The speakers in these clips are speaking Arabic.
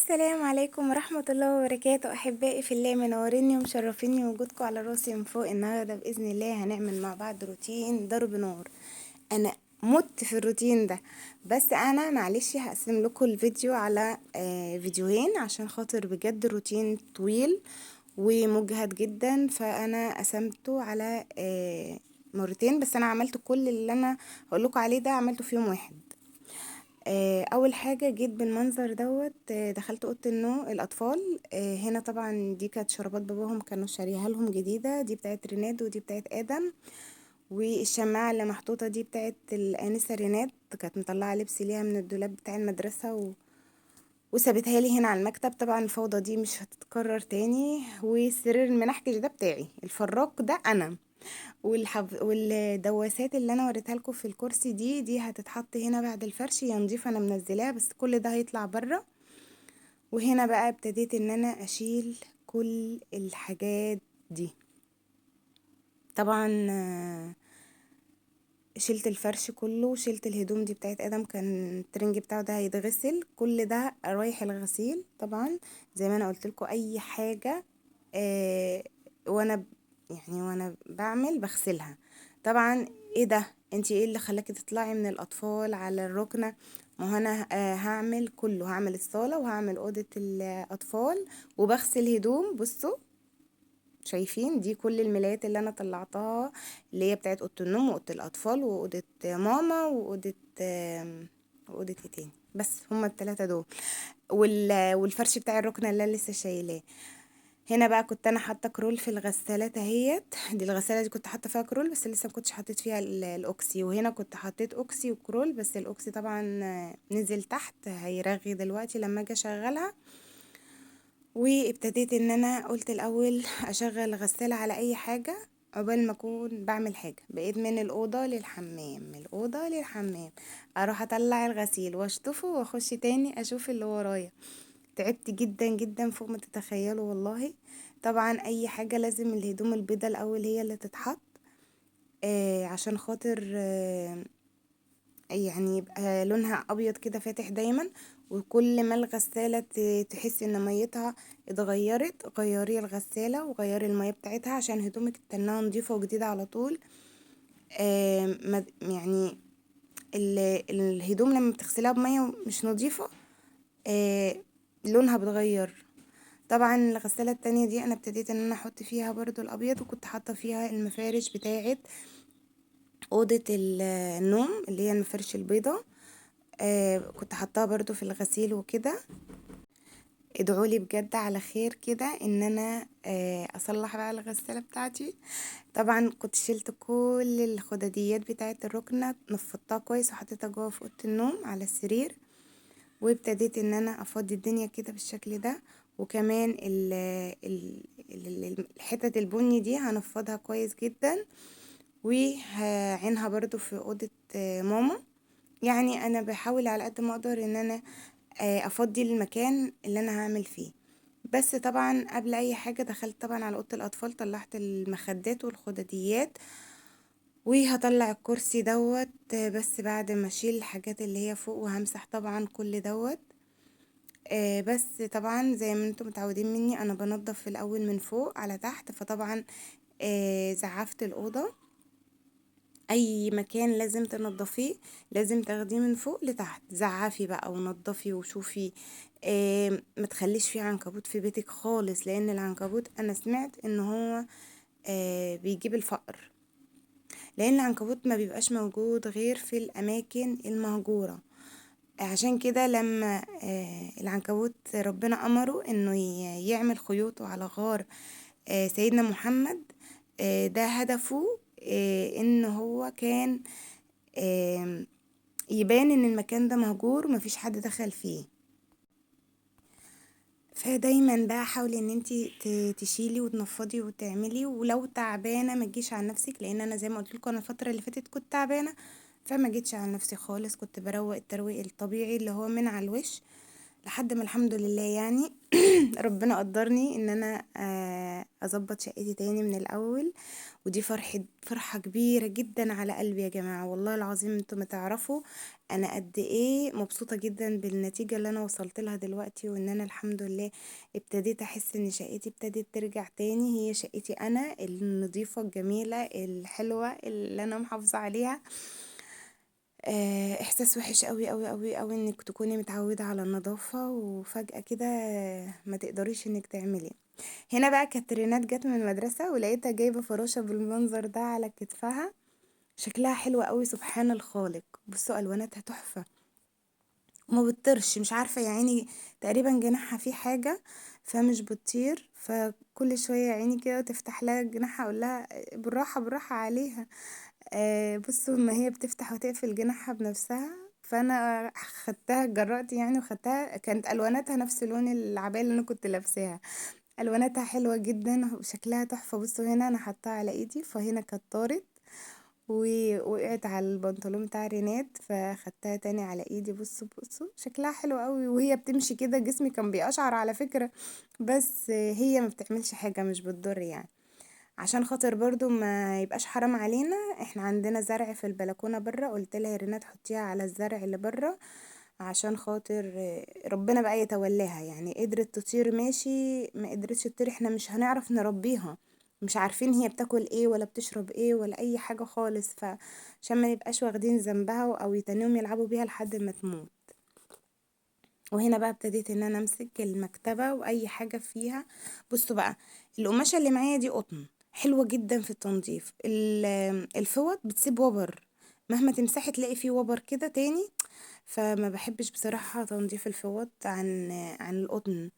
السلام عليكم ورحمة الله وبركاته. أحبائي في الله، منوريني ومشرفيني وجودكم على راسي من فوق. النهاردة بإذن الله هنعمل مع بعض روتين ضرب نار. أنا مت في الروتين ده، بس أنا معلش هقسم لكم الفيديو على فيديوهين عشان خاطر بجد الروتين طويل ومجهد جدا، فأنا قسمته على مرتين. بس أنا عملت كل اللي أنا هقولكوا عليه ده عملته في يوم واحد. اول حاجه جيت بالمنظر دوت. دخلت اوضه النوم الاطفال. هنا طبعا دي كانت شرابات باباهم، كانوا شاريها لهم جديده، دي بتاعت ريناد ودي بتاعت ادم. والشماعه اللي محطوطه دي بتاعت الانسه ريناد، كانت مطلعه لبس ليها من الدولاب بتاع المدرسه وسابتها لي هنا على المكتب. طبعا الفوضى دي مش هتتكرر تاني. والسرير المنحكش ده بتاعي، الفراق ده انا. والدواسات اللي انا وريتها لكم في الكرسي دي هتتحط هنا بعد الفرش، هي نضيفه انا منزلاها، بس كل ده هيطلع بره. وهنا بقى ابتديت ان انا اشيل كل الحاجات دي. طبعا شلت الفرش كله، شلت الهدوم دي بتاعت ادم، كان الترنج بتاعه ده هيتغسل، كل ده رايح الغسيل. طبعا زي ما انا قلت لكم اي حاجه آه وانا وانا بعمل بغسلها. طبعا ايه ده؟ انتي ايه اللي خلاكي تطلعي من الاطفال على الركنه؟ ما هو انا هعمل كله، هعمل الصاله وهعمل اوضه الاطفال وبغسل هدوم. بصوا، شايفين دي كل الملايات اللي انا طلعتها، اللي هي بتاعت اوضه النوم واوضه الاطفال واوضه ماما واوضه ايه تاني؟ بس هما الثلاثه دول. والفرش بتاع الركنه اللي أنا لسه شايلاه. هنا بقى كنت انا حاطه كرول في الغساله اهيت. دي الغساله دي كنت حاطه فيها كرول، بس لسه ما كنتش حطيت فيها الاوكسي. وهنا كنت حطيت اوكسي وكرول، بس الاوكسي طبعا نزل تحت، هيرغي دلوقتي لما اجي اشغلها. وابتديت ان انا قلت الاول اشغل غسالة على اي حاجة عقبال ما اكون بعمل حاجة. بقيت من الاوضة للحمام، من الاوضة للحمام، اروح اطلع الغسيل واشطفه واخش تاني اشوف اللي ورايا. تعبت جدا جدا فوق ما تتخيلوا والله. طبعا اي حاجة لازم الهدوم البيضة الاول هي اللي تتحط، عشان خاطر يبقى لونها ابيض كده فاتح دايما. وكل ما الغسالة تحس ان ميتها اتغيرت، غيري الغسالة وغيري المية بتاعتها عشان هدومك تنها نظيفة وجديدة على طول. ال- الهدوم لما بتغسلها بمية مش نظيفة آه لونها بتغير. طبعا الغسالة التانية دي انا ابتديت ان انا احط فيها برضو الابيض، وكنت حاطة فيها المفارش بتاعت اوضة النوم اللي هي المفارش البيضة. كنت حطاها برضو في الغسيل وكده. ادعولي بجد على خير كده ان انا اصلح بقى الغسالة بتاعتي. طبعا كنت شلت كل الخداديات بتاعت الركنة، نفضتها كويس وحطيتها جوه في اوضه النوم على السرير. وابتديت ان انا افضي الدنيا كده بالشكل ده. وكمان الحتت البني دي هنفضها كويس جدا، وهعينها برضو في اوضه ماما. انا بحاول على قد ما اقدر ان انا افضي المكان اللي انا هعمل فيه. بس طبعا قبل اي حاجة دخلت طبعا على اوضة الاطفال، طلعت المخدات والخدديات، وهطلع الكرسي دوت بس بعد ما اشيل الحاجات اللي هي فوق، وهمسح طبعا كل دوت. بس طبعا زي ما انتم متعودين مني انا بنضف في الاول من فوق على تحت. فطبعا زعفت الاوضه. اي مكان لازم تنضفيه لازم تاخديه من فوق لتحت، زعفي بقى ونضفي وشوفي. ما تخليش فيه عنكبوت في بيتك خالص، لان العنكبوت انا سمعت ان هو بيجيب الفقر، لان العنكبوت ما بيبقاش موجود غير في الاماكن المهجورة. عشان كده لما العنكبوت ربنا امره انه يعمل خيوطه على غار سيدنا محمد، ده هدفه ان هو كان يبان ان المكان ده مهجور ومفيش حد دخل فيه. فدايما بقى حاولي ان انتي تشيلي وتنفضي وتعملي. ولو تعبانه ما تجيش على نفسك، لان انا زي ما قلت لكم انا الفتره اللي فاتت كنت تعبانه، فما جيتش على نفسي خالص. كنت بروق الترويق الطبيعي اللي هو من على الوش لحد ما الحمد لله يعني ربنا قدرني ان انا اظبط شقتي تاني من الاول. ودي فرحة كبيرة جدا على قلبي يا جماعة، والله العظيم انتوا ما تعرفوا انا قد ايه مبسوطة جدا بالنتيجة اللي انا وصلت لها دلوقتي، وان انا الحمد لله ابتديت احس ان شقتي ابتدت ترجع تاني، هي شقتي انا النظيفة الجميلة الحلوة اللي انا محافظة عليها. احساس وحش قوي قوي قوي قوي انك تكوني متعودة على النظافة وفجأة كده ما تقدريش انك تعملي. هنا بقى كانت رينات جت من المدرسة ولقيتها جايبة فراشة بالمنظر ده على كتفها، شكلها حلو قوي سبحان الخالق. بصوا الواناتها تحفة وما بتطيرش، مش عارفة يا عيني، تقريبا جناحها فيه حاجة فمش بتطير، فكل شوية يا عيني كده تفتح لها جناحها اقول لها بالراحة بالراحة عليها. بصوا ما هي بتفتح وتقفل جناحها بنفسها، فانا خدتها جرأت يعني وخدتها، كانت الواناتها نفس لون العباية اللي انا كنت لابساها، الواناتها حلوة جدا وشكلها تحفة. بصوا هنا انا حطاها على ايدي فهنا كانت طارت ووقعت على البنطلون بتاع رينات، فخدتها تاني على ايدي. بصوا بصوا شكلها حلو قوي وهي بتمشي كده، جسمي كان بيقشعر على فكرة، بس هي ما بتعملش حاجة مش بتضر يعني. عشان خاطر برضو ما يبقاش حرام علينا، احنا عندنا زرع في البلكونة برا، قلت لها يا رينا تحطيها على الزرع اللي برا عشان خاطر ربنا بقى يتولاها، يعني قدرت تطير ماشي، ما قدرتش تطير احنا مش هنعرف نربيها، مش عارفين هي بتاكل ايه ولا بتشرب ايه ولا اي حاجة خالص، فعشان ما نبقاش واخدين ذنبها او يتنيهم يلعبوا بيها لحد ما تموت. وهنا بقى ابتديت ان انا امسك المكتبة واي حاجة فيها. بصوا بقى القماشة اللي معايا دي قطن حلوة جدا في التنظيف، الفوط بتسيب وبر، مهما تمسحي تلاقي فيه وبر كده تاني، فما بحبش بصراحة تنظيف الفوط عن القطن.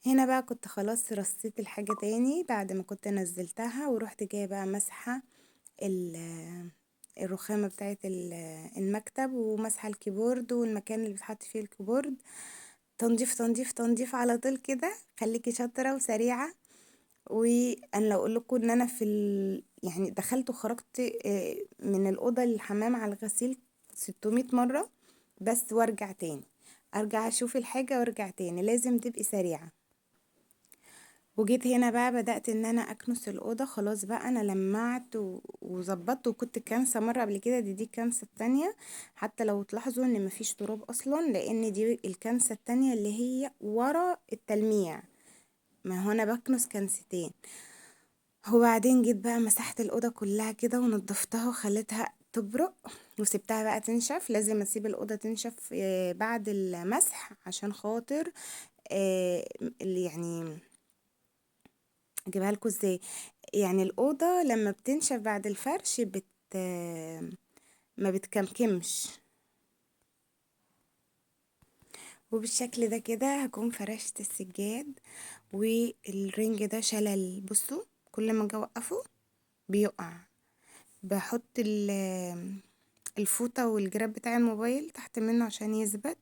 هنا بقى كنت خلاص رصيت الحاجة تاني بعد ما كنت نزلتها، ورحت جاية بقى مسحة الرخامة بتاعت المكتب، ومسحة الكيبورد والمكان اللي بتحط فيه الكيبورد، تنظيف تنظيف تنظيف على طول كده. خليكي شاطرة وسريعة. وانا لو اقول لكم ان انا يعني دخلت وخرجت من الاوضه للحمام على الغسيل 600 مره، بس وارجع تاني، ارجع اشوف الحاجه وارجع تاني، لازم تبقي سريعه. وجيت هنا بقى بدأت ان انا اكنس الاوضه، خلاص بقى انا لمعت وظبطت، وكنت كانسه مره قبل كده، دي الكنسه التانية، حتى لو تلاحظوا ان مفيش تراب اصلا لان دي الكنسه التانية اللي هي ورا التلميع، ما هو انا بكنس كنستين. وبعدين جيت بقى مسحت الأوضة كلها كده ونضفتها وخليتها تبرق، وسبتها بقى تنشف، لازم اسيب الأوضة تنشف بعد المسح عشان خاطر اللي يعني اجيبها لكم ازاي، يعني الأوضة لما بتنشف بعد الفرش ما بتكمكمش. وبالشكل ده كده هكون فرشت السجاد، والرنج ده شلل، بصوا كل ما اجي اوقفه بيقع، بحط الفوطة والجراب بتاع الموبايل تحت منه عشان يثبت.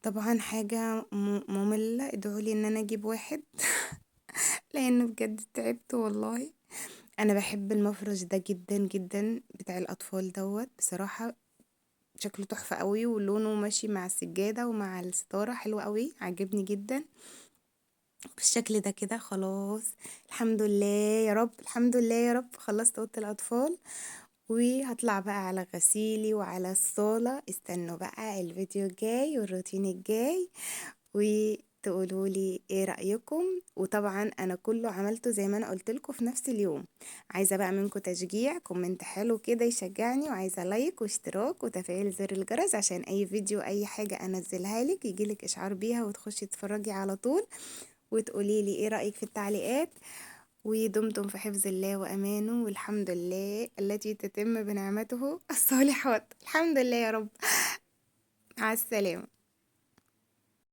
طبعا حاجة مملة، ادعولي ان انا اجيب واحد لانه بجد تعبت والله. انا بحب المفرش ده جدا جدا بتاع الاطفال دوت بصراحة، شكله تحفة قوي ولونه ماشي مع السجادة ومع الستارة، حلو قوي عجبني جدا. بالشكل ده كده خلاص، الحمد لله يا رب، الحمد لله يا رب خلصت اوضه الاطفال، وهطلع بقى على غسيلي وعلى الصالة. استنوا بقى الفيديو الجاي والروتين الجاي وتقولوا لي ايه رأيكم. وطبعا انا كله عملته زي ما انا قلت لكم في نفس اليوم، عايزة بقى منكم تشجيع، كومنت حلو كده يشجعني، وعايزة لايك واشتراك وتفعيل زر الجرس عشان اي فيديو اي حاجة انزلها لك يجيلك اشعار بيها وتخشي تتفرجي على طول، وتقولي لي ايه رأيك في التعليقات. ودمتم في حفظ الله وأمانه، والحمد لله التي تتم بنعمته الصالحات، الحمد لله يا رب. مع السلامة.